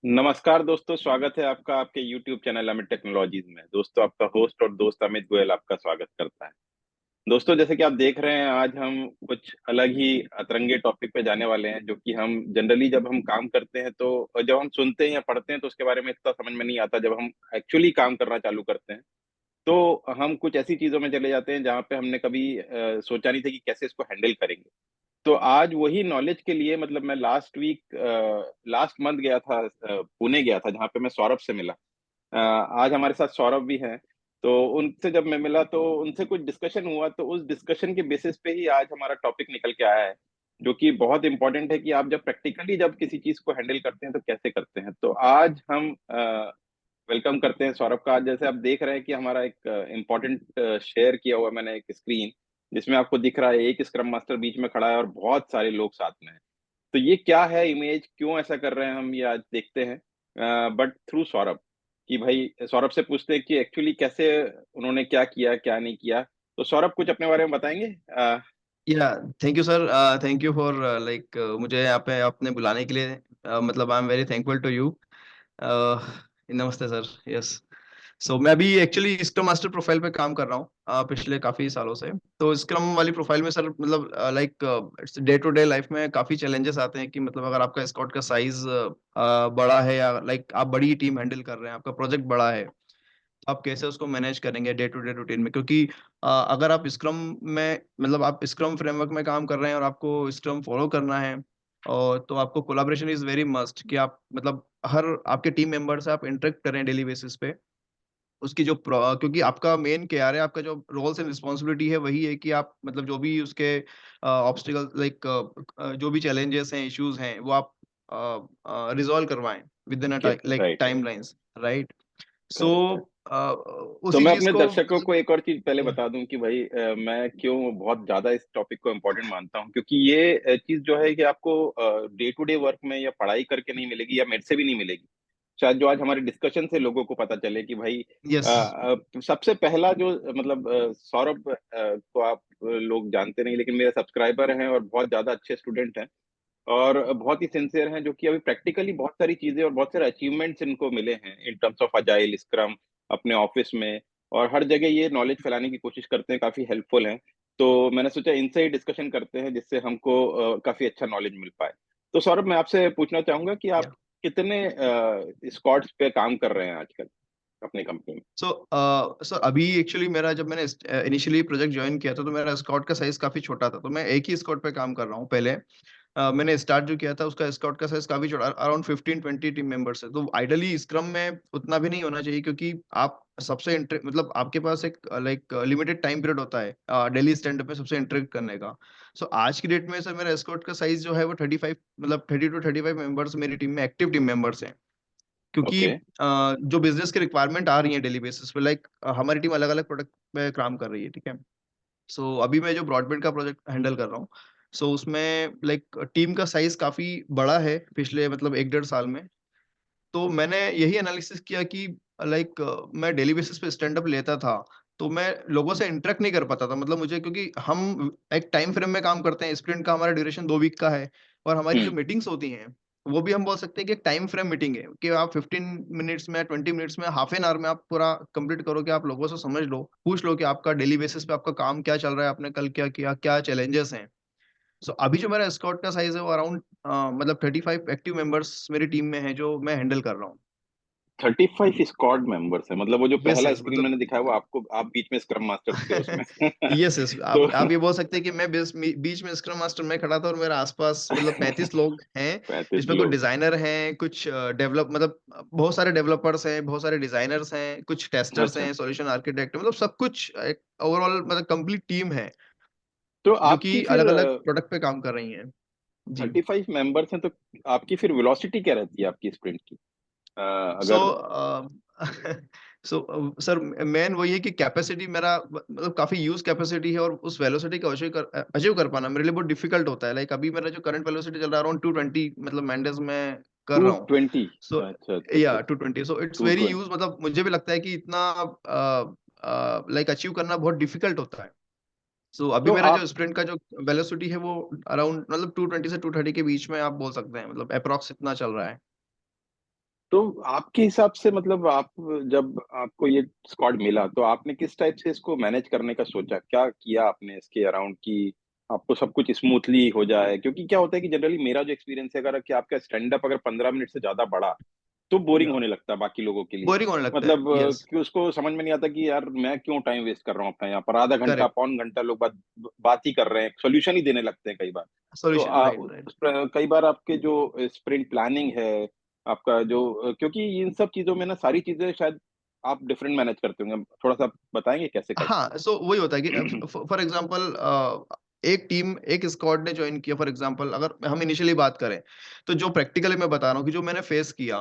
नमस्कार दोस्तों, स्वागत है आपका आपके YouTube चैनल अमित टेक्नोलॉजीज में। दोस्तों, आपका होस्ट और दोस्त अमित गोयल आपका स्वागत करता है। दोस्तों, जैसे कि आप देख रहे हैं, आज हम कुछ अलग ही अतरंगे टॉपिक पे जाने वाले हैं, जो कि हम जनरली जब हम काम करते हैं तो जब हम सुनते हैं या पढ़ते हैं तो उसके बारे में इतना समझ में नहीं आता। जब हम एक्चुअली काम करना चालू करते हैं तो हम कुछ ऐसी चीजों में चले जाते हैं जहाँ पे हमने कभी सोचा नहीं था कि कैसे इसको हैंडल करेंगे। तो आज वही नॉलेज के लिए, मतलब मैं लास्ट मंथ गया था, पुणे गया था, जहाँ पे मैं सौरभ से मिला। आज हमारे साथ सौरभ भी हैं। तो उनसे जब मैं मिला तो उनसे कुछ डिस्कशन हुआ, तो उस डिस्कशन के बेसिस पे ही आज हमारा टॉपिक निकल के आया है, जो कि बहुत इंपॉर्टेंट है कि आप जब प्रैक्टिकली जब किसी चीज को हैंडल करते हैं तो कैसे करते हैं। तो आज हम वेलकम करते हैं सौरभ का। आज जैसे आप देख रहे हैं कि हमारा एक इम्पोर्टेंट शेयर किया हुआ है मैंने एक स्क्रीन, जिसमें आपको दिख रहा है एक स्क्रम मास्टर बीच में खड़ा है और बहुत सारे लोग साथ में हैं। तो ये क्या है इमेज, क्यों ऐसा कर रहे हैं, हम ये आज देखते हैं, बट थ्रू सौरभ। कि भाई सौरभ से पूछते हैं कि एक्चुअली कैसे उन्होंने क्या किया क्या नहीं किया। तो सौरभ कुछ अपने बारे में बताएंगे? या thank you sir. Thank you for like मुझे यहाँ पे आपने बुलाने के लिए मतलब I am very thankful to you. नमस्ते सर। यस। सो मैं अभी एक्चुअली स्क्रम मास्टर प्रोफाइल पे काम कर रहा हूँ पिछले काफी सालों से। तो स्क्रम वाली प्रोफाइल में सर मतलब like day to day life में काफी चैलेंजेस आते हैं कि मतलब अगर आपका स्क्वाड का साइज बड़ा है या लाइक आप बड़ी टीम हैंडल कर रहे हैं, आपका प्रोजेक्ट बड़ा है, आप कैसे उसको मैनेज करेंगे डे टू डे रूटीन में। क्योंकि अगर आप स्क्रम में मतलब आप स्क्रम फ्रेमवर्क में काम कर रहे हैं और आपको स्क्रम फॉलो करना है, और तो आपको कोलाब्रेशन इज वेरी मस्ट कि आप मतलब हर आपके टीम मेंबर से आप इंटरेक्ट करें डेली बेसिस पे। उसकी जो क्योंकि आपका मेन केआर है, आपका जो रोल्स एंड रिस्पॉन्सिबिलिटी है वही है कि आप मतलब जो भी उसके ऑब्स्टिकल लाइक जो भी चैलेंजेस हैं, इश्यूज हैं, वो आप रिजॉल्व करवाएं with in right, like right. Timelines, right. So correct. तो उसी मैं चीज अपने को दर्शकों को एक और चीज पहले या बता दूं कि भाई मैं क्यों बहुत ज्यादा इस टॉपिक को इम्पोर्टेंट मानता हूं, क्योंकि ये चीज जो है कि आपको डे टू डे वर्क में या पढ़ाई करके नहीं मिलेगी या मेरे से भी नहीं मिलेगी। शायद जो आज हमारे डिस्कशन से लोगों को पता चले कि भाई यस। सबसे पहला जो मतलब सौरभ को आप लोग जानते नहीं, लेकिन मेरे सब्सक्राइबर हैं और बहुत ज्यादा अच्छे स्टूडेंट हैं और बहुत ही सिंसियर हैं, जो कि अभी प्रैक्टिकली बहुत सारी चीजें और बहुत सारे अचीवमेंट्स इनको मिले हैं in terms of agile scrum अपने ऑफिस में। और हर जगह ये नॉलेज फैलाने की कोशिश करते हैं, काफी हेल्पफुल हैं। तो मैंने सोचा इनसे ही डिस्कशन करते हैं, जिससे हमको काफी अच्छा नॉलेज मिल पाए। तो सौरभ, मैं आपसे पूछना चाहूंगा कि आप कितने स्क्वाड्स पे काम कर रहे हैं आजकल अपनी कंपनी में? सो अभी एक्चुअली मेरा जब मैंने इनिशियली प्रोजेक्ट ज्वाइन किया था तो मेरा स्क्वाड का साइज काफी छोटा था, तो मैं एक ही स्क्वाड पे काम कर रहा हूँ पहले। मैंने स्टार्ट जो किया था उसका स्क्वाड का साइज काफी छोटा, अराउंड 15-20 टीम मेंबर्स है। तो आइडियली स्क्रम में उतना भी नहीं होना चाहिए, क्योंकि आप सबसे मतलब आपके पास एक लाइक लिमिटेड टाइम पीरियड होता है डेली स्टैंड अप में सबसे इंटरेक्ट करने का। सो आज की डेट में सर मेरा स्क्वाड का साइज जो है वो 35 मतलब 30 to 35 मेंबर्स मेरी टीम में एक्टिव टीम मेंबर्स हैं। क्योंकि ओके। जो बिजनेस की रिक्वायरमेंट आ रही है डेली बेसिस पे, लाइक हमारी टीम अलग अलग प्रोडक्ट पे काम कर रही है, ठीक है। सो अभी मैं जो ब्रॉडबैंड का प्रोजेक्ट हैंडल कर रहा हूँ, सो उसमें लाइक टीम का साइज काफी बड़ा है पिछले मतलब 1-1.5 साल में। तो मैंने यही एनालिसिस किया कि लाइक मैं डेली बेसिस पे स्टैंड अप लेता था, तो मैं लोगों से इंटरेक्ट नहीं कर पाता था। मतलब मुझे, क्योंकि हम एक टाइम फ्रेम में काम करते हैं, स्प्रिंट का हमारा ड्यूरेशन 2 वीक का है, और हमारी जो हम्म। मीटिंग्स होती हैं वो भी हम बोल सकते हैं कि एक टाइम फ्रेम मीटिंग है कि आप 15 मिनट्स में 20 मिनट्स में हाफ एन आवर में आप पूरा कंप्लीट करो, कि आप लोगों से समझ लो, पूछ लो कि आपका डेली बेसिस पे आपका काम क्या चल रहा है, आपने कल क्या किया, क्या चैलेंजेस हैं। सो अभी जो मेरा स्क्वाड का साइज है वो अराउंड मतलब 35 एक्टिव मेंबर्स मेरी टीम में है जो मैं हैंडल कर रहा हूँ। 35 स्क्वाड मेंबर्स है, मतलब वो जो यस पहला यस स्क्रीन मतलब मैंने दिखाया वो आपको, आप बीच में स्क्रम मास्टर थे उसमें। यस यस तो आप ये बोल सकते हैं कि मैं बीच में स्क्रम मास्टर में खड़ा था, और मेरे आसपास मतलब 35 लोग हैं, 35 जिसमें कुछ लोग। डिजाइनर हैं, कुछ डेवलप मतलब बहुत सारे डेवलपर्स हैं, बहुत सारे डिजाइनर्स हैं, कुछ टेस्टर्स अच्छा। हैं, सॉल्यूशन आर्किटेक्ट, मतलब सब कुछ एक ओवरऑल मतलब कंप्लीट टीम है तो जो कि आपकी फिर अलग अलग प्रोडक्ट पे काम कर रही हैं। जी। 35 मेंबर्स हैं, तो आपकी फिर वेलोसिटी क्या रहती है आपकी स्प्रिंट की? सो अगर सो सर मेन वही है कि कैपेसिटी मेरा मतलब काफी यूज कैपेसिटी है, और उस वेलोसिटी को अचीव कर पाना मेरे लिए बहुत डिफिकल्ट होता है। लाइक अभी मेरा जो करंट वेलोसिटी चल रहा है अराउंड 220 मतलब मैंडेज में कर रहा हूँ। 220? सो अच्छा, अच्छा, अच्छा, या अच्छा। 220, सो इट्स वेरी 220। यूज, मतलब मुझे भी लगता है कि इतना लाइक अचीव करना बहुत डिफिकल्ट होता है। सो अभी तो मेरा जो आप स्प्रिंट का जो वेलोसिटी है वो अराउंड मतलब 220 से 230 के बीच में आप बोल सकते हैं, मतलब अप्रोक्स इतना चल रहा है। तो आपके हिसाब से मतलब आप जब आपको ये स्क्वाड मिला तो आपने किस टाइप से इसको मैनेज करने का सोचा, क्या किया आपने इसके अराउंड कि आपको सब कुछ स्मूथली हो जाए? क्योंकि क्या होता है कि जनरली मेरा जो एक्सपीरियंस है, अगर कि आपका स्टैंड अप अगर 15 मिनट से ज्यादा बढ़ा तो बोरिंग या होने लगता है बाकी लोगों के लिए। बोरिंग होने लगता है। मतलब यस, कि उसको समझ में नहीं आता कि यार मैं क्यों टाइम वेस्ट कर रहा हूँ अपना, यहाँ पर आधा घंटा करेक्ट। पौन घंटा लोग बात ही कर रहे हैं, सोल्यूशन ही देने लगते हैं कई बार। तो सॉल्यूशन, राइट राइट। कई बार आपके जो स्प्रिंट प्लानिंग है, आपका जो क्योंकि इन सब चीजों में ना सारी चीजें शायद आप डिफरेंट मैनेज करते होंगे, थोड़ा सा बताएंगे कैसे करते हाँ, सो वही होता है कि हैं? फॉर एग्जांपल एक टीम, एक स्क्वाड ने जॉइन किया। फॉर एग्जांपल अगर हम इनिशियली बात करें, तो जो प्रैक्टिकली मैं बता रहा हूँ कि जो मैंने फेस किया,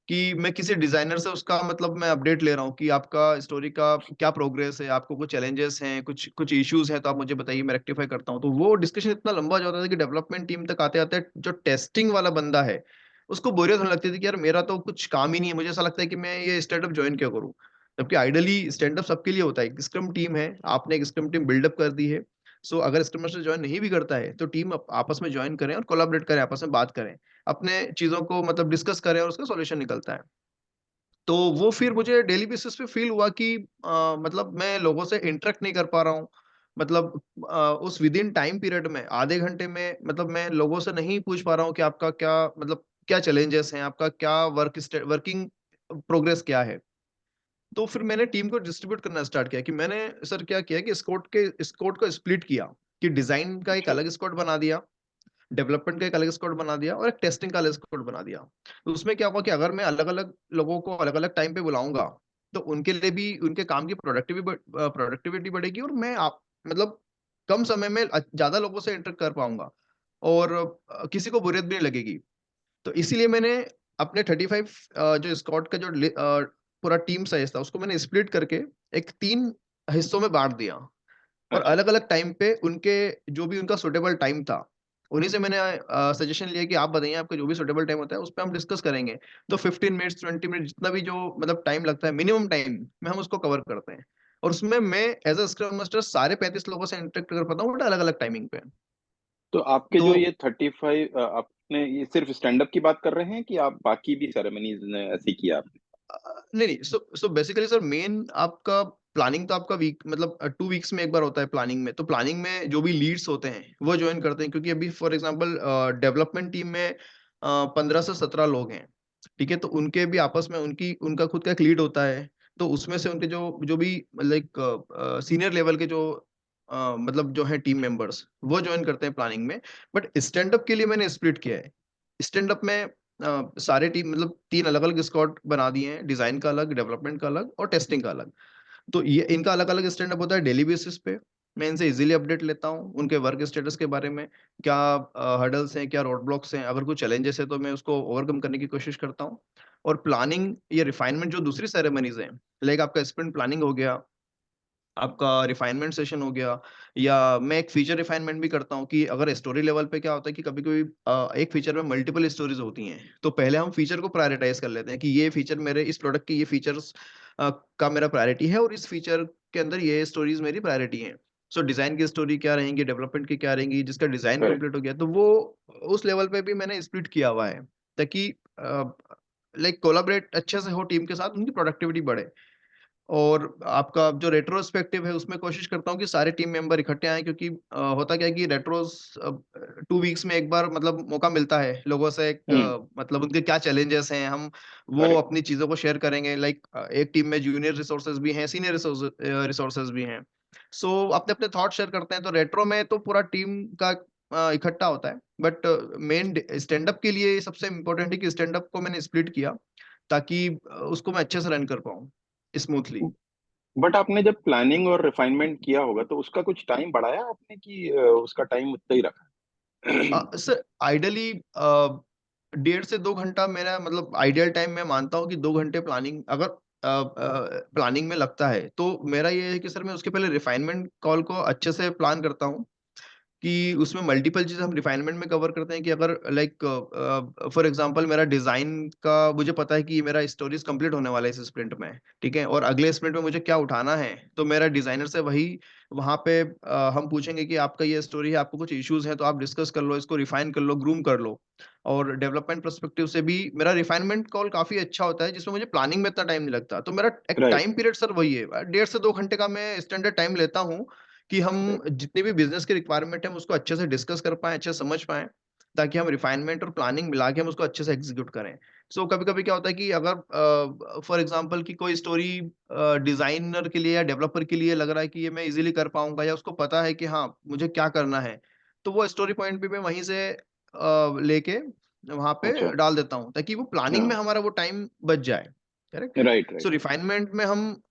कि मैं किसी डिजाइनर से उसका मतलब मैं अपडेट ले रहा हूँ कि आपका स्टोरी का क्या प्रोग्रेस है, आपको कुछ चैलेंजेस हैं, कुछ कुछ इश्यूज हैं, तो आप मुझे बताइए, मैं रेक्टिफाई करता हूँ। तो वो डिस्कशन इतना लंबा हो जाता था कि डेवलपमेंट टीम तक आते आते जो टेस्टिंग वाला बंदा है, उसको बोरियत होने लगती थी कि यार मेरा तो कुछ काम ही नहीं है, मुझे ऐसा लगता है कि मैं ये स्टार्टअप ज्वाइन क्यों करूँ। जबकि आइडियली स्टैंडअप सबके लिए होता है। स्क्रम टीम है, आपने एक स्क्रम टीम बिल्डअप कर दी है। सो अगर स्क्रम मास्टर ज्वाइन नहीं भी करता है, तो टीम आपस में ज्वाइन करें और कोलैबोरेट करें, आपस में बात करें, अपने चीजों को मतलब डिस्कस करें और उसका सॉल्यूशन निकलता है। तो वो फिर मुझे डेली बेसिस पे फ़ील हुआ कि मतलब मैं लोगों से इंटरेक्ट नहीं कर पा रहा हूँ। मतलब उस विदिन टाइम पीरियड में आधे घंटे में मतलब मैं लोगों से नहीं पूछ पा रहा हूँ कि आपका क्या मतलब क्या चैलेंजेस हैं, आपका क्या वर्किंग प्रोग्रेस क्या है? तो फिर मैंने टीम को डिस्ट्रीब्यूट करना स्टार्ट किया कि मैंने सर क्या किया कि स्क्वाड को स्प्लिट किया, कि डिज़ाइन का एक अच्छा। अलग स्क्वाड बना दिया, डेवलपमेंट का एक अलग स्क्वाड बना दिया और एक टेस्टिंग का अलग स्क्वाड बना दिया। तो उसमें क्या हुआ कि अगर मैं अलग-अलग लोगों को अलग-अलग टाइम पे बुलाऊँगा, तो उनके लिए भी उनके काम की प्रोडक्टिविटी बढ़ेगी और मैं आप मतलब कम समय में ज़्यादा लोगों से इंटरेक्ट कर पाऊँगा और किसी को बोरियत भी नहीं लगेगी। तो इसीलिए मैंने अपने 35 जो स्क्वाड का पूरा टीम साइज़ था, उसको मैंने स्प्लिट करके एक 3 हिस्सों में बाँट दिया। और अच्छा। अलग-अलग टाइम पे उनके जो भी उनका सूटेबल टाइम था, उन्हीं से मैंने सजेशन लिया कि आप बताइए आपका जो भी सूटेबल टाइम होता है, उस पे हम डिस्कस करेंगे। तो 15 मिनट्स, 20 मिनट जितना भी जो मतलब टाइम लगता है, मिनिमम टाइम में हम उसको कवर करते हैं। और उसमें मैं एज़ अ स्क्रम मास्टर सारे 35 लोगों से इंटरेक्ट कर पाता हूँ, बट अलग-अलग टाइमिंग पे। तो आपके तो जो ये 35 आपने ये सिर्फ स्टैंड अप की बात कर रहे हैं कि आप बाकी भी सेरेमनीज ने ऐसी किया आपने? नहीं, नहीं। सो बेसिकली सर मेन आपका प्लानिंग तो आपका वीक मतलब 2 वीक्स में एक बार होता है प्लानिंग में। तो प्लानिंग में जो भी लीड्स होते हैं, वो जॉइन करते हैं क्योंकि अभी फॉर एग्ज़ाम्पल डेवलपमेंट टीम में 15 से 17 लोग हैं, ठीक है? तो उनके भी आपस में उनका खुद का एक लीड होता है। तो उसमें से उनके जो जो भी लाइक सीनियर लेवल के जो मतलब जो हैं टीम मेंबर्स, वो जॉइन करते हैं प्लानिंग में। बट स्टैंड अप के लिए मैंने स्प्लिट किया है। स्टैंड अप में सारे टीम मतलब 3 अलग-अलग स्क्वाड बना दिए हैं, डिज़ाइन का अलग, डेवलपमेंट का अलग और टेस्टिंग का अलग। तो ये इनका अलग-अलग स्टैंड अप होता है डेली बेसिस पे। मैं इनसे ईज़िली अपडेट लेता हूँ, उनके वर्क स्टेटस के बारे में, क्या हर्डल्स हैं, क्या रोड ब्लॉक्स हैं, अगर कोई चैलेंजेस है तो मैं उसको ओवरकम करने की कोशिश करता हूँ। और प्लानिंग या रिफाइनमेंट जो दूसरी सेरेमनीज़ हैं, लाइक आपका स्प्रिंट प्लानिंग हो गया, आपका रिफाइनमेंट सेशन हो गया या मैं एक फीचर रिफाइनमेंट भी करता हूँ कि अगर स्टोरी लेवल पे क्या होता है कि कभी-कभी एक फीचर में मल्टीपल स्टोरीज़ होती हैं। तो पहले हम फीचर को प्रायोरिटाइज़ कर लेते हैं कि ये फीचर मेरे इस प्रोडक्ट की ये फीचर्स का मेरा प्रायोरिटी है और इस फीचर के अंदर ये स्टोरीज़ मेरी प्रायोरिटी हैं। सो डिज़ाइन की स्टोरी क्या रहेंगी, डेवलपमेंट की क्या रहेंगी, जिसका डिज़ाइन करेक्ट। कंप्लीट हो गया तो वो उस लेवल पे भी मैंने स्प्लिट किया हुआ है ताकि लाइक कोलैबोरेट अच्छे से हो टीम के साथ, उनकी प्रोडक्टिविटी बढ़े। और आपका जो रेट्रोस्पेक्टिव है उसमें कोशिश करता हूँ कि सारे टीम मेंबर इकट्ठे आएँ क्योंकि होता क्या है कि 2 वीक्स में एक बार मतलब मौका मिलता है लोगों से एक हुँ। मतलब उनके क्या चैलेंजेस हैं, हम वो करेक्ट। अपनी चीज़ों को शेयर करेंगे लाइक एक टीम में जूनियर रिसोर्सेज़ भी हैं, सीनियर रिसोर्सेज़ भी हैं। सो अपने-अपने थॉट शेयर करते हैं, तो रेट्रो में तो पूरा टीम का इकट्ठा होता है। बट मेन ड स्टैंड अप के लिए सबसे इम्पोर्टेंट है कि स्टैंड अप को मैंने स्प्लिट किया ताकि उसको मैं अच्छे से रन कर पाऊँ स्मूथली। बट आपने जब प्लानिंग और रिफाइनमेंट किया होगा तो उसका कुछ टाइम बढ़ाया आपने कि उसका टाइम उतना ही रखा? सर आइडियली 1.5 से 2 घंटा मेरा मतलब आइडियल टाइम मैं मानता हूँ कि 2 घंटे प्लानिंग अगर प्लानिंग में लगता है, तो मेरा ये है कि सर मैं उसके पहले रिफाइनमेंट कॉल को अच्छे से प्लान करता हूँ कि उसमें मल्टीपल चीज़ें हम रिफाइनमेंट में कवर करते हैं कि अगर लाइक फॉर एग्जांपल मेरा डिज़ाइन का मुझे पता है कि मेरा स्टोरीज कंप्लीट होने वाला है इस स्प्रिंट में, ठीक है? और अगले स्प्रिंट में मुझे क्या उठाना है, तो मेरा डिज़ाइनर से वही वहाँ पे हम पूछेंगे कि आपका ये स्टोरी है, आपको कुछ इश्यूज़ हैं, तो आप डिस्कस कर लो, इसको रिफाइन कर लो, ग्रूम कर लो। और डेवलपमेंट पर्सपेक्टिव से भी मेरा रिफाइनमेंट कॉल काफ़ी अच्छा होता है, जिसमें मुझे प्लानिंग में इतना टाइम नहीं लगता। तो मेरा एक राइट, टाइम पीरियड सर वही है, 1.5 से 2 घंटे का मैं स्टैंडर्ड टाइम लेता हूँ कि हम राइट, जितनी भी बिज़नेस की रिक्वायरमेंट है, हम उसको अच्छे से डिस्कस कर पाएँ, अच्छे से समझ पाएँ, ताकि हम रिफाइनमेंट और प्लानिंग मिला के हम उसको अच्छे से एग्ज़ीक्यूट करें। सो कभी-कभी क्या होता है कि अगर फॉर एग्ज़ाम्पल कि कोई स्टोरी डिज़ाइनर के लिए या डेवलपर के लिए लग रहा है कि ये मैं ईज़िली कर पाऊँगा या उसको पता है कि हाँ, मुझे क्या करना है, तो वो स्टोरी पॉइंट भी मैं वहीं से लेके वहाँ अच्छा, पे डाल देता हूँ, ताकि वो प्लानिंग में हाँ, हमारा वो टाइम बच जाए। करेक्ट? राइट, सो राइट, रिफाइनमेंट में हम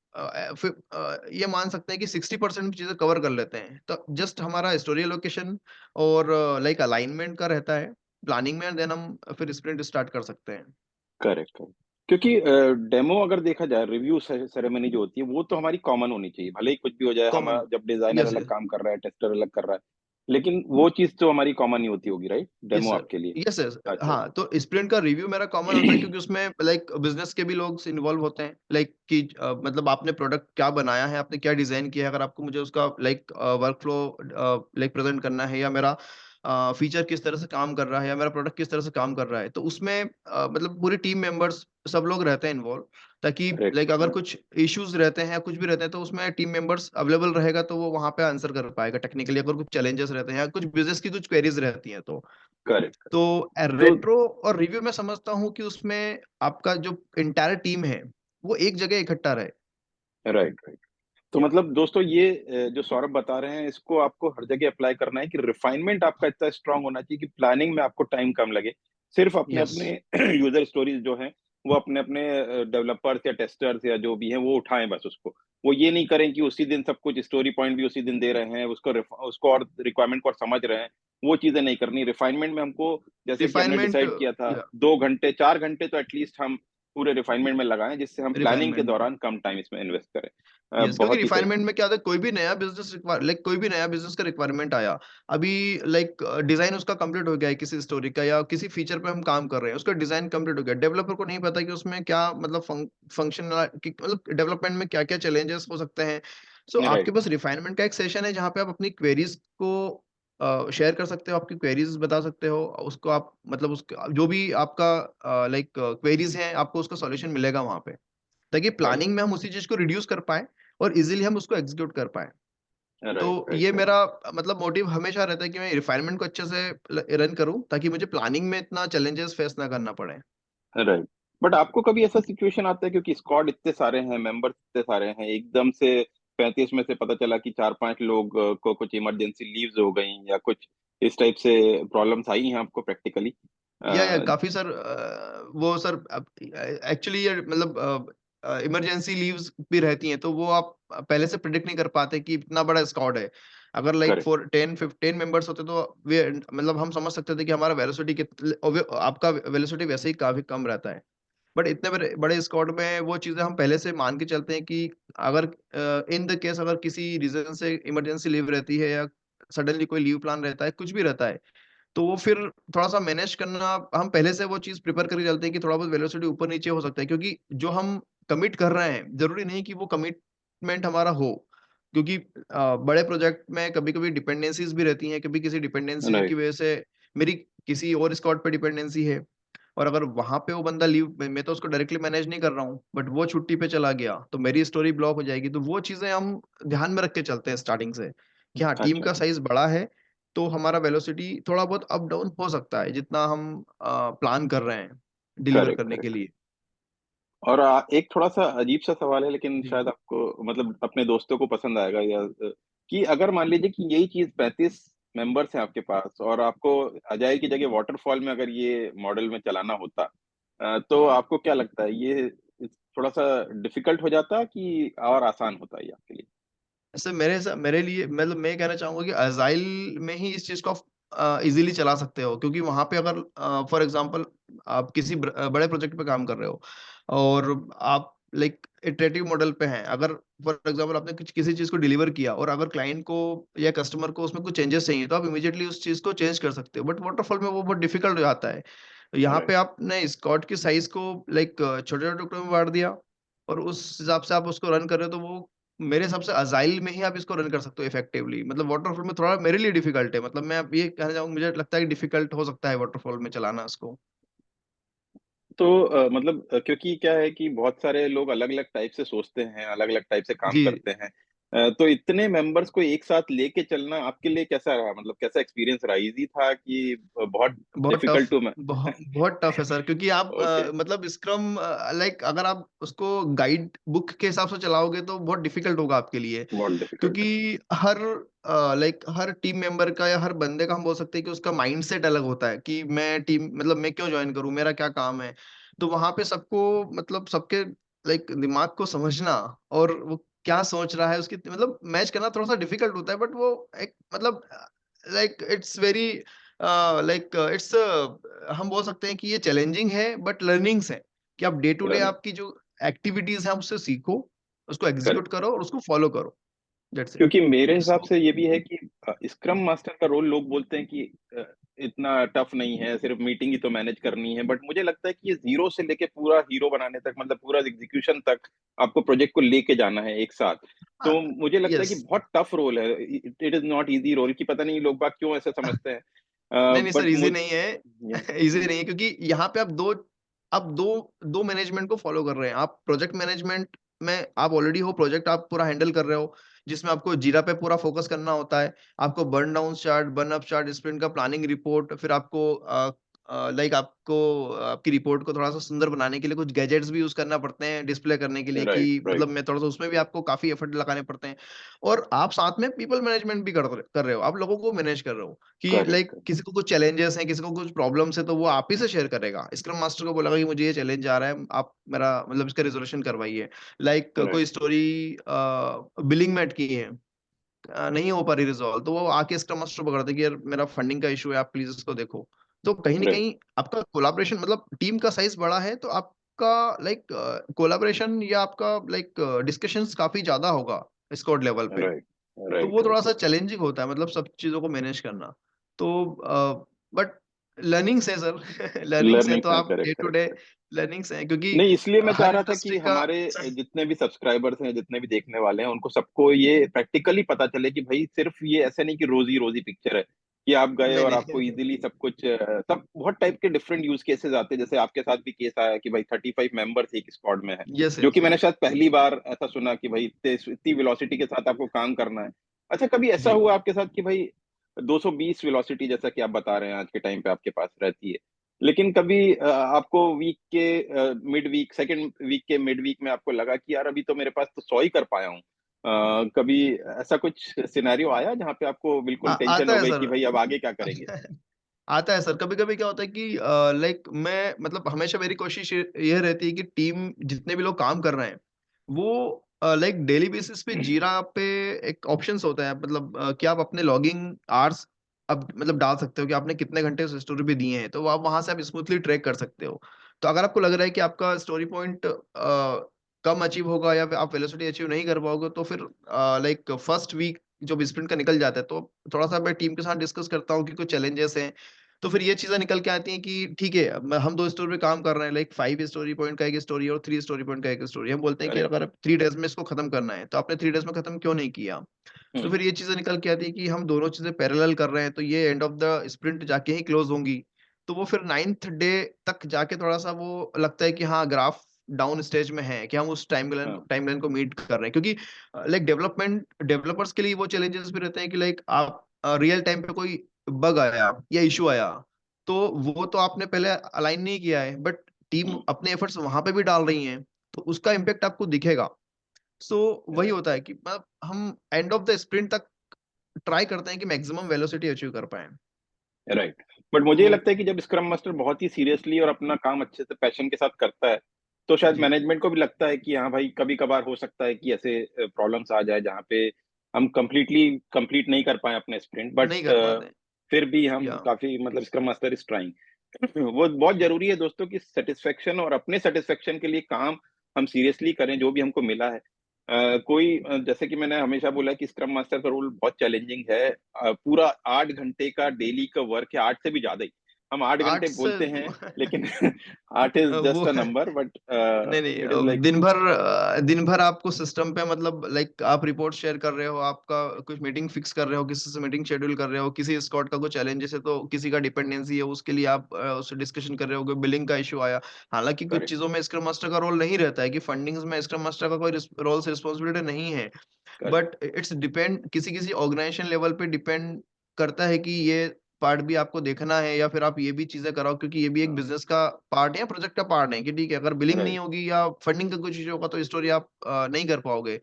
ये मान सकते हैं कि 60% चीज़ें कवर कर लेते हैं। तो जस्ट हमारा स्टोरी एलोकेशन और लाइक अलाइनमेंट का रहता है प्लानिंग में, देन हम फिर स्प्रिंट स्टार्ट कर सकते हैं। Correct, correct. क्योंकि डेमो अगर देखा जाए, रिव्यू सेरेमनी जो होती है, वो तो हमारी कॉमन होनी चाहिए। भले ही कुछ भी हो जाए, हम कॉमन जब डिज़ाइनर यस, अलग यस। काम कर रहा है, टेस्टर अलग कर रहा है, लेकिन वो चीज़ तो हमारी कॉमन ही होती होगी, राइट? Yes demo sir. आपके लिए। Yes, yes. अच्छा, हाँ, अच्छा। तो स्प्रिंट का रिव्यू मेरा कॉमन होता है क्योंकि उसमें लाइक बिज़नेस के भी लोग इन्वॉल्व होते हैं। लाइक कि मतलब आपने प्रोडक्ट क्या बनाया है, आपने क्या डिज़ाइन किया है, अगर आपको मुझे उसका लाइक वर्कफ़्लो लाइक प्रेज़ेंट करना है या मेरा फीचर किस तरह से काम कर रहा है या मेरा प्रोडक्ट किस तरह से काम कर रहा है। तो उसमें मतलब पूरी टीम मेंबर्स सब लोग रहते हैं इन्वॉल्व, ताकि करेक्ट, लाइक अगर करेक्ट, कुछ इश्यूज़ रहते हैं या कुछ भी रहते हैं तो उसमें टीम मेंबर्स अवेलेबल रहेगा तो वो वहाँ पे आंसर कर पाएगा टेक्निकली, अगर कुछ चैलेंजेस रहते हैं या कुछ बिज़नेस की कुछ क्वेरीज़ रहती हैं तो। करेक्ट। तो तो रेट्रो और रिव्यू मैं समझता हूँ कि उसमें आपका जो एंटायर टीम है, वो एक जगह इकट्ठा रहे। Right, right. तो या मतलब दोस्तों, ये जो सौरभ बता रहे हैं, इसको आपको हर जगह अप्लाई करना है कि रिफाइनमेंट आपका इतना स्ट्रांग होना चाहिए कि प्लानिंग में आपको टाइम कम लगे। सिर्फ यस, अपने-अपने यूज़र स्टोरीज़ जो हैं, वो अपने-अपने डेवलपर्स या टेस्टर्स या जो भी हैं, वो उठाएँ बस उसको। वो ये नहीं करें कि उसी दिन सब कुछ स्टोरी पॉइंट भी उसी दिन दे रहे हैं, उसको और रिक्वायरमेंट को और समझ रहे हैं, वो चीज़ें नहीं करनी। रिफाइनमेंट में हमको, जैसे कि हमने रिफाइनमेंट डिसाइड किया था, या 2 घंटे, 4 घंटे तो एट लीस्ट हम पूरे रिफाइनमेंट में लगाएँ, जिससे हम प्लानिंग के रिफाइनमेंट में। दौरान कम टाइम इसमें इन्वेस्ट करें। यस, क्योंकि बहुत ही सही। रिफाइनमेंट में क्या होता है, कोई भी नया बिज़नेस का रिक्वायरमेंट आया, अभी लाइक डिज़ाइन उसका कंप्लीट हो गया है किसी स्टोरी का या किसी फीचर पे हम काम कर रहे हैं, उसका डिज़ाइन कंप्लीट हो गया। डेवलपर को नहीं पता कि उसमें क्या मतलब फंक्शनल कि मतलब डेवलपमेंट में क्या-क्या चैलेंजेस हो सकते हैं। सो आपके राइट, पास रिफाइनमेंट का एक सेशन है जहाँ पे आप अपनी क्वेरीज़ को शेयर कर सकते हो, आपकी क्वेरीज़ बता सकते हो। उसको आप मतलब उसका जो भी आपका लाइक क्वेरीज़ हैं, आपको उसका सॉल्यूशन मिलेगा वहाँ पे। ताकि करेक्ट। प्लानिंग में हम उसी चीज़ को रिड्यूस कर पाएँ और ईज़िली हम उसको एग्ज़ीक्यूट कर पाएँ। तो राइट, राइट, ये राइट, मेरा मतलब मोटिव हमेशा रहता है कि मैं रिफाइनमेंट को अच्छे से रन करूँ ताकि मुझे प्लानिंग में इतना चैलेंजेस फेस ना करना पड़े। राइट। बट आपको कभी ऐसा सिचुएशन आता है, क्योंकि स्क्वाड इतने सारे हैं, मेंबर्स इतने सारे हैं, एकदम से 35 में से पता चला कि 4-5 लोग को कुछ इमरजेंसी लीव्स हो गई या कुछ इस टाइप से प्रॉब्लम्स आई हैं आपको प्रैक्टिकली? या अ, काफ़ी सर वो सर अब एक्चुअली ये मतलब इमरजेंसी लीव्स भी रहती हैं, तो वो आप पहले से प्रेडिक्ट नहीं कर पाते कि इतना बड़ा स्क्वाड है। अगर लाइक करेक्ट, फॉर 10 मेंबर्स होते तो वे मतलब हम समझ सकते थे कि हमारा वेलोसिटी आपका वेलोसिटी वैसे ही काफ़ी कम रहता है। बट इतने बड़े बड़े स्क्वाड में वो चीज़ें हम पहले से मान के चलते हैं कि अगर इन द केस अगर किसी रीज़न से इमरजेंसी लीव रहती है या सडनली कोई लीव प्लान रहता है, कुछ भी रहता है, तो वो फिर थोड़ा-सा मैनेज करना हम पहले से वो चीज़ प्रिपेयर करके चलते हैं कि थोड़ा बहुत वेलोसिटी ऊपर-नीचे हो सकता है क्योंकि जो हम कमिट कर रहे हैं, ज़रूरी नहीं कि वो कमिटमेंट हमारा हो। क्योंकि बड़े प्रोजेक्ट में कभी-कभी डिपेंडेंसीज़ भी रहती हैं, कभी किसी डिपेंडेंसी की राइट, वजह से मेरी किसी और स्क्वाड पे डिपेंडेंसी है और अगर वहाँ पे वो बंदा लीव मैं तो उसको डायरेक्टली मैनेज नहीं कर रहा हूँ, बट वो छुट्टी पे चला गया, तो मेरी स्टोरी ब्लॉक हो जाएगी। तो वो चीज़ें हम ध्यान में रख के चलते हैं स्टार्टिंग से, कि हाँ, टीम अच्छा, का अच्छा, साइज़ बड़ा है तो हमारा वेलोसिटी थोड़ा बहुत अप डाउन हो सकता है, जितना हम प्लान कर रहे हैं, डिलीवर करेक्ट, करने के करेक्ट। लिए। और एक थोड़ा-सा अजीब-सा सवाल है, लेकिन जी। शायद आपको मतलब अपने दोस्तों को पसंद आएगा, या कि अगर मान लीजिए कि यही चीज़ 35 मेंबर्स हैं आपके पास और आपको अजाइल की जगह वॉटरफॉल में अगर ये मॉडल में चलाना होता, तो आपको क्या लगता है, ये थोड़ा-सा डिफ़िकल्ट हो जाता कि और आसान होता ये आपके लिए? ऐसे मेरे लिए मतलब मैं ये कहना चाहूँगा कि अजाइल में ही इस चीज़ को आप ईज़िली चला सकते हो क्योंकि वहाँ पे अगर फॉर एग्ज़ाम्पल आप किसी बड़े प्रोजेक्ट पे काम कर रहे हो और आप लाइक इटरेटिव मॉडल पे हैं। अगर फॉर एग्जांपल आपने किसी चीज को डिलीवर किया और अगर क्लाइंट को या कस्टमर को उसमें कुछ चेंजेस चाहिए, तो आप इमीडिएटली उस चीज को चेंज कर सकते हो। बट वाटरफॉल में वो बहुत डिफिकल्ट हो जाता है। यहाँ पे राइट। आपने स्क्वाड की साइज को लाइक छोटे छोटे टुकड़ों में बांट दिया, और उस हिसाब से आप उसको रन कर रहे हो, तो वो मेरे हिसाब से अजाइल में ही आप इसको रन कर सकते हो इफेक्टिवली। मतलब वाटरफॉल में थोड़ा मेरे लिए डिफिकल्ट है, मतलब मैं अब ये कहना चाहूंगा, मुझे लगता है कि डिफिकल्ट हो सकता है वाटरफॉल में चलाना इसको। तो मतलब क्योंकि क्या है कि बहुत सारे लोग अलग अलग टाइप से सोचते हैं, अलग अलग टाइप से काम जी। करते हैं। तो इतने मेंबर्स को एक साथ लेके चलना आपके लिए कैसा रहा, मतलब कैसा एक्सपीरियंस रहा? इजी था कि बहुत बहुत टफ, डिफिकल्ट टू मैं? बहुत टफ है सर, क्योंकि आप ओके। मतलब स्क्रम लाइक अगर आप उसको गाइड बुक के हिसाब से चलाओगे तो बहुत डिफिकल्ट होगा आपके लिए। बहुत डिफिकल्ट क्योंकि है। हर लाइक हर टीम मेंबर का या हर बंदे का हम बोल सकते हैं कि उसका माइंडसेट अलग होता है, कि मैं टीम मतलब मैं क्यों ज्वाइन करूं, मेरा क्या काम है। तो वहां पे सबको मतलब सबके लाइक दिमाग को समझना और वो क्या सोच रहा है उसकी मतलब मैच करना थोड़ा सा डिफिकल्ट होता है। बट वो एक मतलब like it's very like it's हम बोल सकते हैं कि ये चैलेंजिंग है बट लर्निंग्स है, कि आप डे टू डे लर्निंग। आपकी जो एक्टिविटीज है उससे सीखो, उसको एग्जीक्यूट करेक्ट। करो और उसको फॉलो करो। That's it. क्योंकि मेरे हिसाब सो से ये भी है कि स्क्रम मास्टर का रोल लोग बोलते हैं कि इतना टफ नहीं है, सिर्फ मीटिंग ही तो मैनेज करनी है। बट मुझे लगता है कि ये जीरो से लेके पूरा हीरो बनाने तक, मतलब पूरा एग्जीक्यूशन तक आपको प्रोजेक्ट को लेके जाना है एक साथ। तो मुझे लगता है कि यस। बहुत टफ रोल है, it is not easy role, की पता नहीं लोग बाग क्यों ऐसा समझते हैं। नहीं नहीं सर, बट इजी मुझ नहीं है। या, इजी नहीं है, क्योंकि यहाँ पे आप दो दो मैनेजमेंट को फॉलो कर रहे हैं। आप प्रोजेक्ट मैनेजमेंट में आप ऑलरेडी हो, प्रोजेक्ट आप पूरा हैंडल कर रहे हो, जिसमें आपको जीरा पे पूरा फोकस करना होता है। आपको burn down chart, burn up chart, sprint का प्लानिंग रिपोर्ट, फिर आपको लाइक आपको आपकी रिपोर्ट को थोड़ा सा सुंदर बनाने के लिए कुछ गैजेट्स भी यूज करना पड़ते हैं डिस्प्ले करने के लिए, कि राइट मतलब राइट। मैं थोड़ा सा उसमें भी आपको काफी एफर्ट लगाने पड़ते हैं। और आप साथ में पीपल मैनेजमेंट भी कर रहे हो, आप लोगों को मैनेज कर रहे हो, कि लाइक करेक्ट। किसी को कुछ चैलेंजेस हैं, किसी को कुछ प्रॉब्लम्स है, तो वो आप ही से शेयर करेगा। स्क्रम मास्टर को बोलेगा कि मुझे ये चैलेंज आ रहा है, आप मेरा मतलब इसका रिजोल्यूशन करवाइए। लाइक कोई राइट स्टोरी बिलिंग में अटकी है, नहीं हो पा रही रिजॉल्व, तो वो आके स्क्रम मास्टर पकड़ते हैं कि यार मेरा फंडिंग का इशू है, आप प्लीज इसको देखो। तो कहीं ना राइट कहीं आपका कोलाब्रेशन, मतलब टीम का साइज बड़ा है तो आपका लाइक कोलाब्रेशन या आपका लाइक डिस्कशंस काफी ज्यादा होगा स्क्वाड लेवल पे। राइट तो राइट वो राइट। थोड़ा-सा चैलेंजिंग होता है, मतलब सब चीज़ों को मैनेज करना। तो बट लर्निंग्स है सर। लर्निंग्स है, तो लर्निंग्स हैं, आप day correct to correct. Day learnings हैं, क्योंकि नहीं, इसलिए मैं चाह हर रहा था कि इंडस्ट्री का हमारे जितने भी सब्सक्राइबर्स हैं, जितने भी देखने वाले हैं, उनको सबको ये प्रैक्टिकली पता चले कि भाई सिर्फ ये ऐसे नहीं कि रोजी रोजी पिक्चर है कि आप गए नहीं, और नहीं। आपको इजीली सब कुछ सब बहुत टाइप के डिफरेंट यूज केसेस आते हैं। जैसे आपके साथ भी केस आया कि भाई 35 मेंबर्स एक स्क्वाड में है, यस, जो कि यस, मैंने यस। शायद पहली बार ऐसा सुना कि भाई इतने इतनी वेलोसिटी के साथ आपको काम करना है। अच्छा, कभी ऐसा जी। हुआ आपके साथ कि भाई 220 वेलोसिटी जैसा कि आप बता रहे हैं आज के टाइम पे आपके पास रहती है, लेकिन कभी आपको वीक के मिड वीक, सेकंड वीक के मिड वीक में आपको लगा कि यार अभी तो मेरे पास तो 100 ही कर पाया हूँ? कभी ऐसा कुछ सिनेरियो आया जहाँ पे आपको बिल्कुल टेंशन आता हो है गई सर। कि भाई अब आगे क्या करेंगे? आता है सर, कभी-कभी क्या होता है कि लाइक मैं मतलब हमेशा मेरी कोशिश ये रहती है कि टीम जितने भी लोग काम कर रहे हैं, वो लाइक डेली बेसिस पे जीरा पे एक ऑप्शंस होता है, मतलब कि आप अपने लॉगिंग आवर्स अब मतलब डाल सकते हो कि आपने कितने घंटे उस स्टोरी पे दिए हैं, तो आप वहां से आप स्मूथली ट्रैक कर सकते हो। तो अगर आपको लग रहा है कि आपका स्टोरी पॉइंट कम अचीव होगा या फिर आप वेलोसिटी अचीव नहीं कर पाओगे, तो फिर लाइक फर्स्ट वीक जब स्प्रिंट का निकल जाता है, तो थोड़ा-सा मैं टीम के साथ डिस्कस करता हूँ कि कुछ चैलेंजेस हैं। तो फिर ये चीज़ें निकल के आती हैं कि ठीक है, अब हम 2 स्टोरी पे काम कर रहे हैं, लाइक 5 स्टोरी पॉइंट का 1 स्टोरी और 3 स्टोरी पॉइंट का 1 स्टोरी। हम बोलते हैं कि करेक्ट। अगर 3 डेज़ में इसको खत्म करना है, तो आपने 3 डेज़ में खत्म क्यों नहीं किया? तो हम्म। फिर ये चीज़ें निकल के आती है कि हम दोनों चीज़ें पैरेलल कर रहे हैं, तो ये एंड ऑफ द स्प्रिंट जाके ही क्लोज़ होंगी। तो वो फिर 9th डे तक जाके थोड़ा-सा वो लगता है कि हाँ, ग्राफ डाउन स्टेज में है, कि हम उस हाँ। टाइमलाइन को मीट कर रहे हैं। क्योंकि लाइक डेवलपर्स के लिए वो चैलेंजेस भी रहते हैं कि लाइक आप रियल टाइम पे कोई बग आया या इश्यू आया, तो वो तो आपने पहले अलाइन नहीं किया है, बट टीम हम्म। अपने एफर्ट्स वहाँ पे भी डाल रही है, तो उसका इम्पैक्ट आपको दिखेगा। सो वही राइट होता है कि मतलब हम एंड ऑफ द स्प्रिंट तक ट्राई करते हैं कि मैक्सिमम वेलोसिटी अचीव कर पाएँ। राइट। बट मुझे तो ये लगता है कि जब स्क्रम मास्टर बहुत ही सीरियसली और अपना काम अच्छे से पैशन के साथ करता है, तो शायद जी, मैनेजमेंट को भी लगता है कि हाँ भाई, कभी कभार हो सकता है कि ऐसे प्रॉब्लम्स आ जाए जहाँ पे हम कंप्लीटली कंप्लीट नहीं कर पाए अपने स्प्रिंट, बट नहीं कर पाते हैं। फिर भी हम या काफी, मतलब स्क्रम मास्टर इज ट्राइंग। वो बहुत जरूरी है दोस्तों, कि सेटिस्फेक्शन और अपने सेटिस्फेक्शन के लिए काम हम सीरियसली करें जो भी हमको मिला है। जैसे कि मैंने हमेशा बोला है कि स्क्रम मास्टर का रोल बहुत चैलेंजिंग है। पूरा 8 घंटे का डेली का वर्क है, 8 से भी ज्यादा ही। हम 8 घंटे 8 से बोलते हैं, लेकिन 8 इज वो जस्ट अ नंबर, बट नहीं नहीं इट इज लाइक। दिन भर आपको सिस्टम पे मतलब लाइक आप रिपोर्ट शेयर कर रहे हो, आपका कुछ मीटिंग फिक्स कर रहे हो, किसी से मीटिंग शेड्यूल कर रहे हो, किसी स्क्वाड का कोई चैलेंजेस है तो किसी का डिपेंडेंसी है उसके लिए आप उससे डिस्कशन कर रहे हो, कोई बिलिंग का इशू आया। हालांकि कुछ करेक्ट, चीजों में स्क्रम मास्टर का रोल नहीं रहता है कि फंडिंग्स में स्क्रम मास्टर का कोई रोल से रिस्पॉन्सिबिलिटी नहीं है, करेक्ट, बट इट्स डिपेंड किसी किसी ऑर्गेनाइजेशन लेवल पे डिपेंड करता है कि ये पार्ट भी आपको देखना है या फिर आप ये भी चीजें कराओ, क्योंकि ये भी एक बिजनेस का पार्ट है या प्रोजेक्ट का पार्ट है कि ठीक है अगर बिलिंग नहीं राइट, होगी या फंडिंग का कुछ इशू होगा तो स्टोरी आप नहीं कर पाओगे।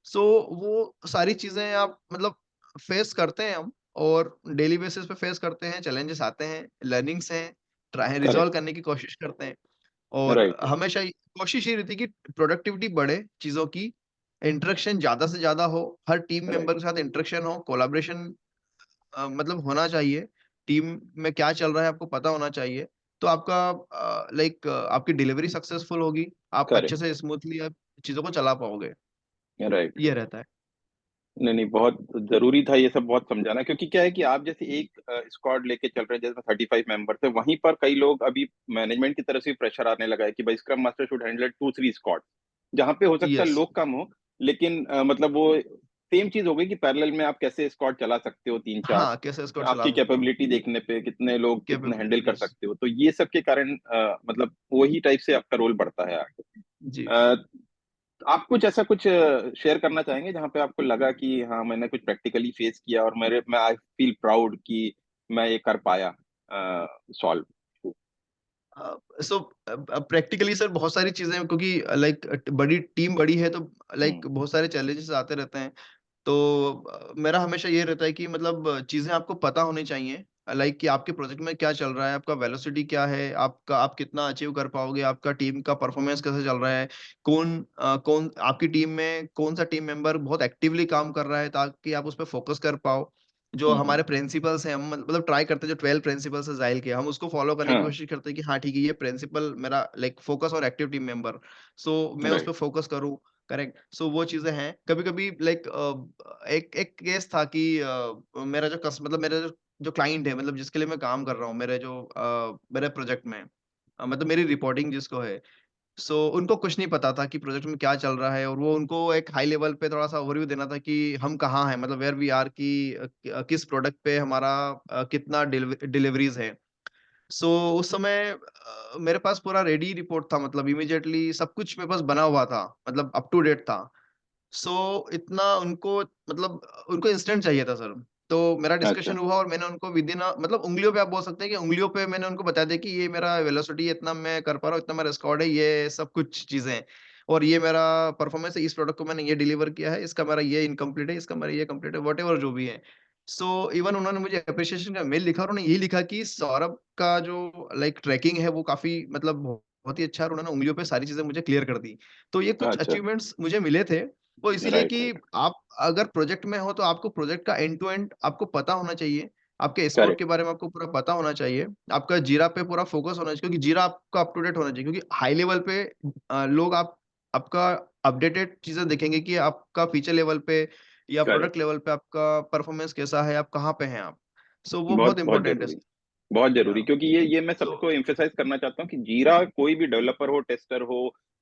सो वो सारी चीजें आप मतलब फेस करते हैं हम, और डेली बेसिस पे फेस करते हैं, चैलेंजेस आते हैं, लर्निंग्स हैं, ट्राई रिजॉल्व करेक्ट, करने की कोशिश करते हैं। और राइट, हमेशा कोशिश ये रहती है कि प्रोडक्टिविटी बढ़े चीजों की, इंटरेक्शन ज्यादा से ज्यादा हो, हर टीम राइट, मेंबर के साथ इंटरेक्शन हो, कोलैबोरेशन मतलब होना चाहिए। टीम में क्या चल रहा है आपको पता होना चाहिए। तो आपका आपकी डिलीवरी सक्सेसफुल होगी, आप अच्छे करेक्ट, से स्मूथली आप चीज़ों को चला पाओगे, राइट। ये रहता है। नहीं, नहीं, बहुत ज़रूरी था ये सब बहुत समझाना, क्योंकि क्या है कि आप जैसे एक स्क्वाड लेके चल रहे हैं, जैसे 35 मेंबर्स है, वहीं पर कई लोग अभी मैनेजमेंट की तरफ से प्रेशर आने लगा है कि भाई scrum master should handle 2-3 squad, जहाँ पे हो सकता है यस, लोग कम हो, लेकिन मतलब वो सेम चीज़ हो गई कि पैरेलल में आप कैसे स्क्वाड चला सकते हो 3-4, हाँ, कैसे इसको चला आपकी सकते हो, कैपेबिलिटी देखने पे कितने लोग कितने हैंडल कैपेबिलिटी कर यस। सकते हो। तो ये सब के कारण मतलब वही टाइप से आपका रोल बढ़ता है आगे। जी। अ, आप कुछ ऐसा कुछ शेयर करना चाहेंगे जहाँ पे आपको लगा कि हाँ, मैंने कुछ प्रैक्टिकली फेस किया और मैं आई फील प्राउड कि मैं ये कर पाया सॉल्व? सो प्रैक्टिकली सर बहुत सारी चीज़ें, क्योंकि बड़ी टीम बड़ी है तो हुँ, बहुत सारे चैलेंजेस आते रहते हैं। तो मेरा हमेशा ये रहता है कि मतलब चीज़ें आपको पता होनी चाहिए, कि आपके प्रोजेक्ट में क्या चल रहा है, आपका वेलोसिटी क्या है, आप कितना अचीव कर पाओगे, आपका टीम का परफॉर्मेंस कैसे चल रहा है, कौन आपकी टीम में कौन-सा टीम मेंबर बहुत एक्टिवली काम कर रहा है ताकि आप उस पे फोकस कर पाओ। जो हुँ, हुँ। हमारे प्रिंसिपल्स हैं, हम मतलब ट्राई करते हैं जो 12 प्रिंसिपल्स हैं ज़ाइल के, हम उसको फॉलो करने की हाँ, कोशिश करते हैं कि हाँ, ठीक है, ये प्रिंसिपल मेरा फोकस और एक्टिव टीम मेंबर, सो मैं उस पे राइट, फोकस करूँ, करेक्ट। सो वो चीज़ें हैं। कभी-कभी एक एक केस था कि मेरा जो कस मतलब मेरा जो क्लाइंट है, मतलब जिसके लिए मैं काम कर रहा हूँ, मेरे प्रोजेक्ट में, मतलब मेरी रिपोर्टिंग जिसको है, सो उनको कुछ नहीं पता था कि प्रोजेक्ट में क्या चल रहा है, और वो उनको एक हाई लेवल पे थोड़ा-सा ओवरव्यू देना था कि हम कहाँ हैं, मतलब वेयर वी आर, कि किस प्रोडक्ट पे हमारा कितना डिलीवरीज़ है। सो उस समय मेरे पास पूरा रेडी रिपोर्ट था, मतलब इमीडिएटली सब कुछ मेरे पास बना हुआ था, मतलब अप टू डेट था। सो इतना उनको मतलब उनको इंस्टेंट चाहिए था सर। तो मेरा अच्छा, डिस्कशन हुआ और मैंने उनको विदिन मतलब उँगलियों पे आप बोल सकते हैं कि उँगलियों पे मैंने उनको बता दिया कि ये मेरा वेलोसिटी इतना मैं कर पा रहा हूँ, इतना मेरा स्क्वाड है, ये सब कुछ चीज़ें हैं। और ये मेरा परफॉर्मेंस है, इस प्रोडक्ट को मैंने ये डिलीवर किया है, इसका मेरा ये इनकम्प्लीट है, इसका मेरा ये कंप्लीट है, व्हाटएवर जो भी है। सो इवन उन्होंने मुझे एप्रिसिएशन का मेल लिखा और उन्होंने ये लिखा कि सौरभ का जो ट्रैकिंग है वो काफ़ी मतलब बहुत ही अच्छा है, और उन्होंने उँगलियों पे सारी चीज़ें मुझे क्लियर कर दी। तो ये कुछ अच्छा, अचीवमेंट्स मुझे मिले थे, वो इसीलिए राइट, कि राइट, आप अगर प्रोजेक्ट में हो तो आपको प्रोजेक्ट का एंड टू एंड आपको पता होना चाहिए। आपके स्कोप करेक्ट, के बारे में आपको पूरा पता होना चाहिए। आपका जीरा पे पूरा फ़ोकस होना चाहिए, क्योंकि जीरा आपका अप टू डेट होना चाहिए, क्योंकि हाई लेवल पे लोग आपका अपडेटेड चीज़ें देखेंगे कि आपका फीचर लेवल पे या प्रोडक्ट करेक्ट। लेवल पे आपका परफॉर्मेंस कैसा है, आप कहाँ पे हैं आप। सो वो बहुत बहुत बहुत इम्पोर्टेंट है ज़रूरी, सर। बहुत ज़रूरी, या क्योंकि ये मैं सो सबको एम्फसाइज़ करना चाहता हूँ कि जीरा कोई भी डेवलपर हो, टेस्टर हो,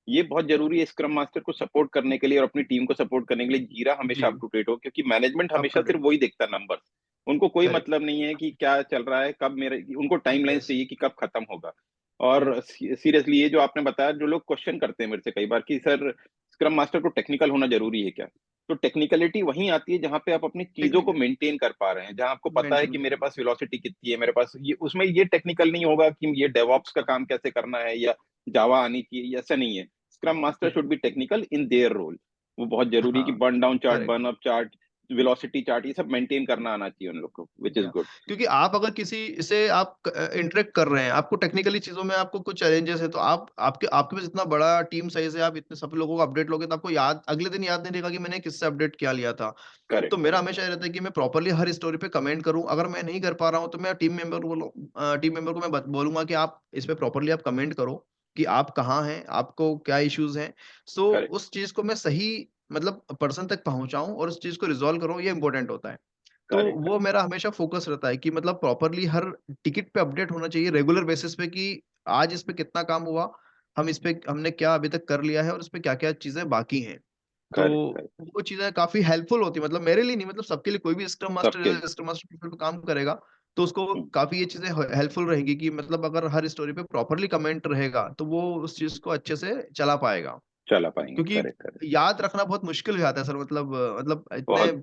ये बहुत ज़रूरी है स्क्रम मास्टर को सपोर्ट करने के लिए और अपनी टीम को सपोर्ट करने के लिए जीरा हमेशा जी, अप टू डेट हो, क्योंकि मैनेजमेंट अप टू हमेशा डेट, सिर्फ़ वही देखता है, नंबर्स। उनको कोई करेक्ट, मतलब नहीं है कि क्या चल रहा है, कब मेरे उनको टाइमलाइन्स यस, चाहिए कि कब खत्म होगा। और सीरियसली ये जो आपने बताया, जो लोग क्वेश्चन करते हैं मेरे से कई बार कि सर स्क्रम मास्टर को टेक्निकल होना ज़रूरी है क्या? तो टेक्निकलिटी वहीं आती है जहाँ पे आप अपनी चीज़ों को टेक्निकल मेंटेन कर पा रहे हैं, जहाँ आपको पता है मेंटेन कि कर मेरे रहे हैं। पास वेलोसिटी कितनी है, मेरे पास ये उसमें ये टेक्निकल नहीं होगा कि ये डेवऑप्स का काम कैसे करना है या जावा आनी चाहिए, ये ऐसा नहीं है। Scrum master should be technical in their role. वो बहुत ज़रूरी है कि हाँ, burn down chart, correct. Burn up chart, velocity chart, ये सब मेंटेन करना आना चाहिए उन लोग को, व्हिच इज़ या गुड। क्योंकि आप अगर किसी से आप इंटरेक्ट कर रहे हैं, आपको टेक्निकली चीज़ों में आपको कुछ चैलेंजेस है, तो आप आपके आपके पास इतना बड़ा टीम साइज़ है, आप इतने सब लोगों को अपडेट लोगे तो आपको याद अगले दिन याद नहीं रहेगा कि मैंने किससे अपडेट क्या लिया था। तो करेक्ट, मेरा हमेशा ये रहता है कि मैं प्रॉपर्ली हर स्टोरी पे कमेंट करूँ, अगर मैं नहीं कर पा रहा हूँ तो मैं टीम मेंबर को मैं बोलूँगा कि आप इस पे प्रॉपर्ली आप कमेंट करो। कि आप कहाँ हैं, आपको क्या इश्यूज़ हैं। सो करेक्ट, उस चीज़ को मैं सही मतलब पर्सन तक पहुँचाऊँ और उस चीज़ को रिज़ॉल्व करूँ, ये इम्पोर्टेंट होता है। तो करेक्ट, वो करेक्ट, मेरा हमेशा फ़ोकस रहता है कि मतलब प्रॉपर्ली हर टिकेट पे अपडेट होना चाहिए रेगुलर बेसिस पे कि आज इस पे कितना काम हुआ, हम इस पे हमने क्या अभी तक कर लिया है और इस पे क्या-क्या चीज़ें बाकी हैं। तो करेक्ट, करेक्ट। वो चीज़ें काफ़ी हेल्पफुल होती है, मतलब मेरे लिए नहीं, मतलब सबके लिए, कोई भी सबके लिए। स्क्रम मास्टर प्रोफाइल पे काम करेगा, तो उसको हुँ, काफ़ी ये चीज़ें ह हेल्पफुल रहेंगी कि मतलब अगर हर स्टोरी पे प्रॉपर्ली कमेंट रहेगा, तो वो उस चीज़ को अच्छे से चला पाएगा। चला पाएँगे। क्योंकि करेक्ट, करेक्ट। याद रखना बहुत मुश्किल हो जाता है सर, मतलब इतने बहुत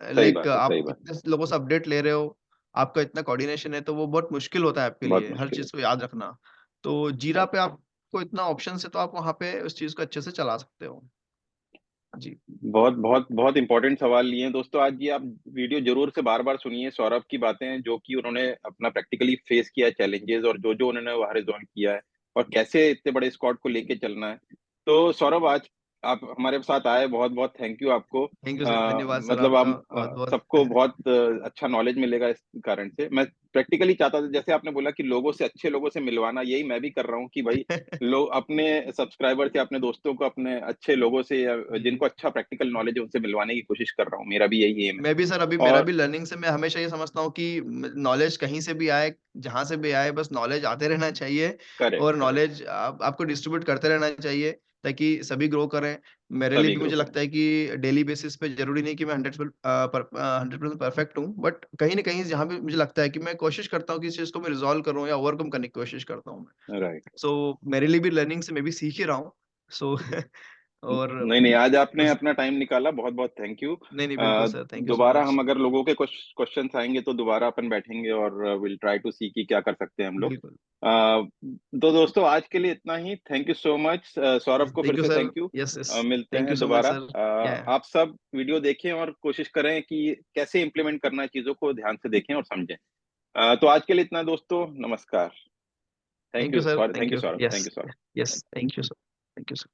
सही बात है, आप सही बात है। इतने लोगों से अपडेट ले रहे हो, आपका इतना कोऑर्डिनेशन है, तो वो बहुत मुश्किल होता है आपके बहुत लिए, हर मुश्किल है। चीज़ को याद रखना। तो जीरा पे आपको इतना ऑप्शंस है, तो आप वहाँ पे उस चीज़ को अच्छे से चला सकते हो। जी, बहुत बहुत बहुत इंपॉर्टेंट सवाल लिए हैं दोस्तों। आज ये आप वीडियो ज़रूर से बार-बार सुनिए सौरभ की बातें, जो कि उन्होंने अपना प्रैक्टिकली फेस किया है चैलेंजेज़, और जो-जो उन्होंने वहाँ रिज़ॉल्व किया है और कैसे इतने बड़े स्क्वाड को लेके चलना है। तो सौरभ, आज आप हमारे साथ आए, बहुत-बहुत थैंक यू आपको। थैंक यू सर, धन्यवाद सर मतलब आपका हम बहुत-बहुत। सबको बहुत अच्छा नॉलेज मिलेगा इस कारण से। मैं प्रैक्टिकली चाहता था, जैसे आपने बोला कि लोगों से, अच्छे लोगों से मिलवाना, यही मैं भी कर रहा हूँ कि भाई लोग अपने सब्सक्राइबर्स या अपने दोस्तों को अपने अच्छे लोगों से, या जी, जिनको अच्छा प्रैक्टिकल नॉलेज है, उनसे मिलवाने की कोशिश कर रहा हूँ। मेरा भी यही एम है। मैं भी सर, अभी मेरा और भी लर्निंग से मैं हमेशा ये समझता हूँ कि नॉलेज कहीं से भी आए, जहाँ से भी आए, बस नॉलेज आते रहना चाहिए करेक्ट, और करेक्ट। नॉलेज आपको डिस्ट्रीब्यूट करते रहना चाहिए, ताकि सभी ग्रो करें। मेरे लिए सभी भी ग्रो मुझे करें। लगता है कि डेली बेसिस पे ज़रूरी नहीं कि मैं 100% परफेक्ट हूँ, बट कहीं न कहीं जहाँ पे मुझे लगता है कि मैं कोशिश करता हूँ कि इस चीज़ को मैं रिज़ॉल्व करूँ या ओवरकम करने की कोशिश करता हूँ मैं। राइट। सो मेरे लिए भी लर्निंग से मैं भी सीख ही रहा हूँ। सो और नहीं, नहीं, आज आपने बस अपना टाइम निकाला, बहुत-बहुत थैंक यू। नहीं, नहीं, बिल्कुल सर, थैंक यू सो दोबारा मच। हम, अगर लोगों के कुछ क्वेश्चन्स आएँगे तो दोबारा अपन बैठेंगे और विल ट्राई टू सी कि क्या कर सकते हैं हम लोग। बिल्कुल। अ, तो दोस्तों, आज के लिए इतना ही। Thank you so much. Saurabh को फिर थैंक यू से sir. Thank you. Yes, yes. मिलते थैंक यू हैं सो मच दोबारा। सर। या आप सब वीडियो देखें और कोशिश करें कि कैसे इम्प्लीमेंट करना है, चीज़ों को ध्यान से देखें और समझें। तो आज के लिए इतना दोस्तों, नमस्कार। Thank you sir, thank thank you you. Saurabh, thank yes, you Saurabh. Yes, thank you sir. Thank you sir.